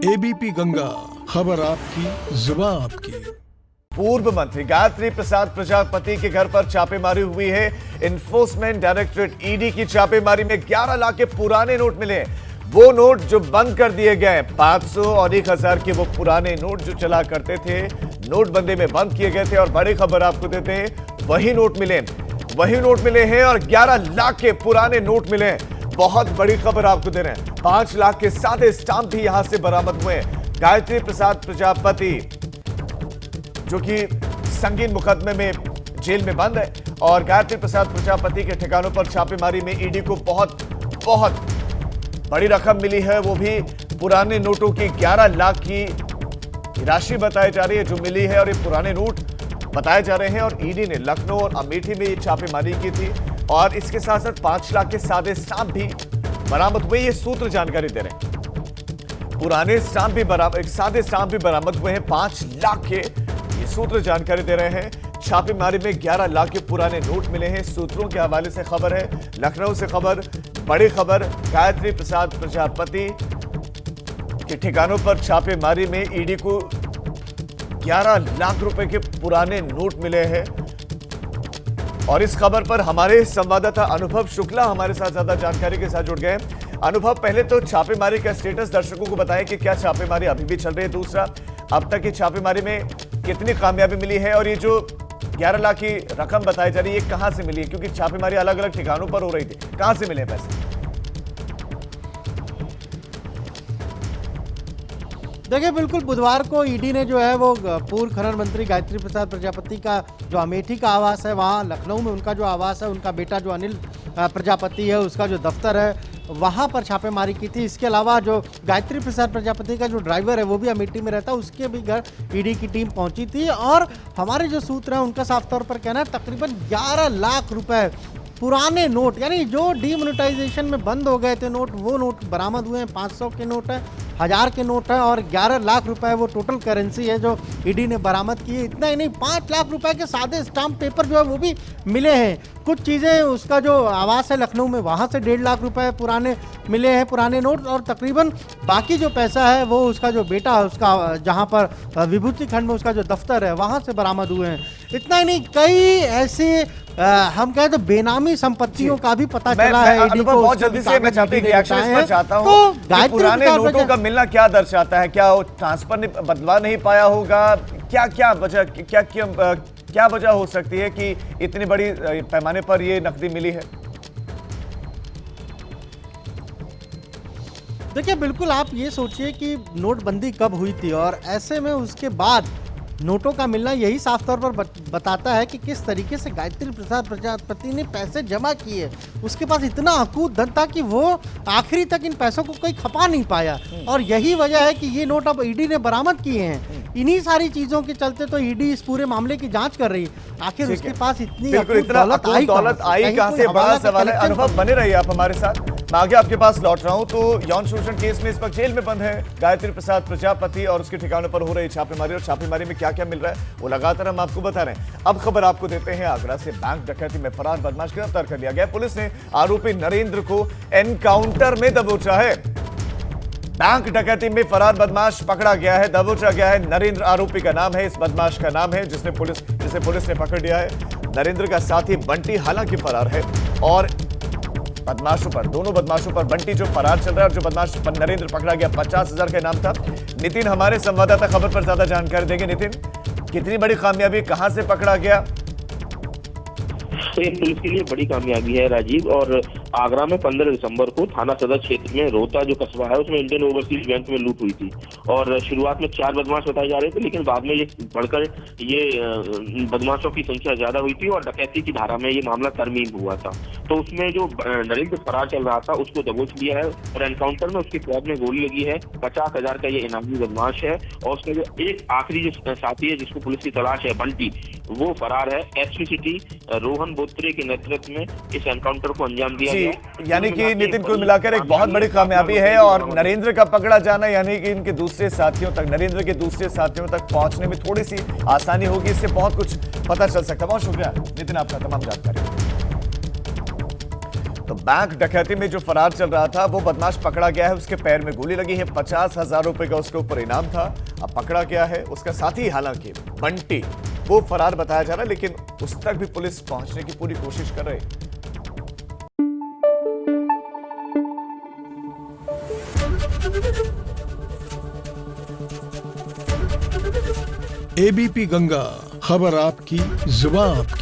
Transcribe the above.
ABP Ganga, खबर आपकी, जुबान आपकी। पूर्व मंत्री गायत्री प्रसाद प्रजापति के घर पर छापेमारी हुई है। इन्फोर्समेंट डायरेक्टरेट ईडी की छापेमारी में 11 लाख के पुराने नोट मिले। वो नोट जो बंद कर दिए गए, 500 और 1000 के वो पुराने नोट जो चला करते थे, नोटबंदी में बंद किए गए थे। और बड़ी खबर आपको देते हैं, वही नोट मिले हैं और 11 लाख के पुराने नोट मिले हैं। बहुत बड़ी खबर आपको दे रहे हैं, 5 लाख के सादे स्टाम्प भी यहां से बरामद हुए हैं। गायत्री प्रसाद प्रजापति जो कि संगीन मुकदमे में जेल में बंद है, और गायत्री प्रसाद प्रजापति के ठिकानों पर छापेमारी में ईडी को बहुत बड़ी रकम मिली है। वो भी पुराने नोटों की 11 लाख की राशि बताई जा रही है जो मिली है, और ये पुराने नोट बताए जा रहे हैं। और ईडी ने लखनऊ और अमेठी में ये छापेमारी की थी, और इसके साथ साथ 5 लाख के सादे स्टाम्प भी बरामद हुए। ये सूत्र जानकारी दे रहे हैं, पुराने स्टाम्प भी बरामद, सादे स्टाम्प भी बरामद हुए हैं 5 लाख के। ये सूत्र जानकारी दे रहे हैं। छापेमारी में 11 लाख के पुराने नोट मिले हैं। सूत्रों के हवाले से खबर है, लखनऊ से खबर, बड़ी खबर। गायत्री प्रसाद प्रजापति के ठिकानों पर छापेमारी में ईडी को 11 लाख रुपए के पुराने नोट मिले हैं। और इस खबर पर हमारे संवाददाता अनुभव शुक्ला हमारे साथ ज्यादा जानकारी के साथ जुड़ गए। अनुभव, पहले तो छापेमारी का स्टेटस दर्शकों को बताएं कि क्या छापेमारी अभी भी चल रही है? दूसरा, अब तक की छापेमारी में कितनी कामयाबी मिली है, और ये जो 11 लाख की रकम बताई जा रही है, ये कहां से मिली है? क्योंकि छापेमारी अलग अलग ठिकानों पर हो रही थी, कहां से मिले पैसे? देखिए, बिल्कुल बुधवार को ईडी ने जो है वो पूर्व खनन मंत्री गायत्री प्रसाद प्रजापति का जो अमेठी का आवास है, वहाँ लखनऊ में उनका जो आवास है, उनका बेटा जो अनिल प्रजापति है उसका जो दफ्तर है, वहाँ पर छापेमारी की थी। इसके अलावा जो गायत्री प्रसाद प्रजापति का जो ड्राइवर है वो भी अमेठी में रहता है, उसके भी घर ईडी की टीम पहुंची थी। और हमारे जो सूत्र हैं उनका साफ तौर पर कहना है तकरीबन 11 लाख रुपए पुराने नोट, यानी जो डीमोनेटाइजेशन में बंद हो गए थे नोट, वो नोट बरामद हुए हैं। 500 के नोट है, 1000 के नोट है, और 11 लाख रुपए वो टोटल करेंसी है जो ईडी ने बरामद की है। इतना ही नहीं, 5 लाख रुपए के सादे स्टाम्प पेपर जो है वो भी मिले हैं। कुछ चीज़ें, उसका जो आवास है लखनऊ में, वहाँ से 1.5 लाख रुपए पुराने मिले हैं, पुराने नोट। और तकरीबन बाकी जो पैसा है वो उसका जो बेटा है, उसका जहाँ पर विभूति खंड में उसका जो दफ्तर है, वहाँ से बरामद हुए हैं। इतना ही नहीं, कई ऐसे हम कहें तो बेनामी संपत्तियों का भी पता चला है ईडी को। बहुत जल्दी से मैं रिएक्शन इस पर चाहता हूं। तो पुराने नोटों का मिलना क्या दर्शाता है? क्या वो ट्रांसफर बदलवा नहीं पाया होगा? क्या वजह हो सकती है कि इतनी बड़ी पैमाने पर ये नकदी मिली है? देखिए, बिल्कुल आप ये सोचिए कि नोटबंदी कब हुई थी, और ऐसे में उसके बाद नोटों का मिलना यही साफ तौर पर बताता है कि किस तरीके से गायत्री प्रसाद प्रजापति ने पैसे जमा किए। उसके पास इतना अकूत धन था कि वो आखिरी तक इन पैसों को कोई खपा नहीं पाया, और यही वजह है कि ये नोट अब ईडी ने बरामद किए हैं। इन्हीं सारी चीजों के चलते तो ईडी इस पूरे मामले की जांच कर रही है। आखिर उसके पास इतनी दौलत आई कहां से? बड़ा सवाल है। अनुभव, बने रहिए आप हमारे साथ, मैं आगे आपके पास लौट रहा हूं। तो यौन शोषण केस में इस वक्त जेल में बंद है गायत्री प्रसाद प्रजापति, और उसके ठिकानों पर हो रही छापेमारी, और छापेमारी में क्या क्या मिल रहा है वो लगातार हम आपको बता रहे हैं। अब खबर आपको देते हैं, आगरा से बैंक डकैती में फरार बदमाश गिरफ्तार कर लिया गया। पुलिस ने आरोपी नरेंद्र को एनकाउंटर में दबोचा है। बैंक डकैती में फरार बदमाश पकड़ा गया है, दबोचा गया है। नरेंद्र आरोपी का नाम है, इस बदमाश का नाम है जिसे पुलिस ने पकड़ लिया है। नरेंद्र का साथी बंटी हालांकि फरार है, और दोनों बदमाशों पर बंटी जो फरार चल रहा है, और जो बदमाश नरेंद्र पकड़ा गया 50,000 का इनाम था। नितिन हमारे संवाददाता खबर पर ज्यादा जानकारी देंगे। नितिन, कितनी बड़ी कामयाबी, कहां से पकड़ा गया? तो ये पुलिस के लिए बड़ी कामयाबी है राजीव। और आगरा में 15 दिसंबर को थाना सदर क्षेत्र में रोहता जो कस्बा है उसमें इंडियन ओवरसीज बैंक में लूट हुई थी, और शुरुआत में 4 बदमाश बताए जा रहे थे, लेकिन बाद में ये बढ़कर ये बदमाशों की संख्या ज्यादा हुई थी, और डकैती की धारा में ये मामला तरमीम हुआ था। तो उसमें जो नरेंद्र फरार चल रहा था उसको दबोच लिया है, और एनकाउंटर में उसके पैर में गोली लगी है। 50,000 का ये इनामी बदमाश है, और उसका जो एक आखिरी जो साथी है जिसको पुलिस की तलाश है, बंटी, वो फरार है। एसपी सिटी रोहन बोत्रे के नेतृत्व में इस एनकाउंटर को अंजाम दिया गया। यानी कि नितिन, कुल मिलाकर एक बहुत बड़ी कामयाबी है, और नरेंद्र का पकड़ा जाना यानी कि इनके दूसरे साथियों तक, नरेंद्र के दूसरे साथियों तक पहुंचने में थोड़ी सी आसानी होगी। इससे बहुत कुछ पता चल सकता है। बहुत शुक्रिया नितिन आपका तमाम जानकारी। तो बैंक डकैती में जो फरार चल रहा था वो बदमाश पकड़ा गया है। उसके पैर में गोली लगी है। 50,000 रुपए का उसके ऊपर इनाम था। अब पकड़ा गया है उसका साथी, हालांकि बंटी, वो फरार बताया जा रहा है, लेकिन उस तक भी पुलिस पहुंचने की पूरी कोशिश कर रही है। एबीपी गंगा, खबर आपकी, जुबान आपकी।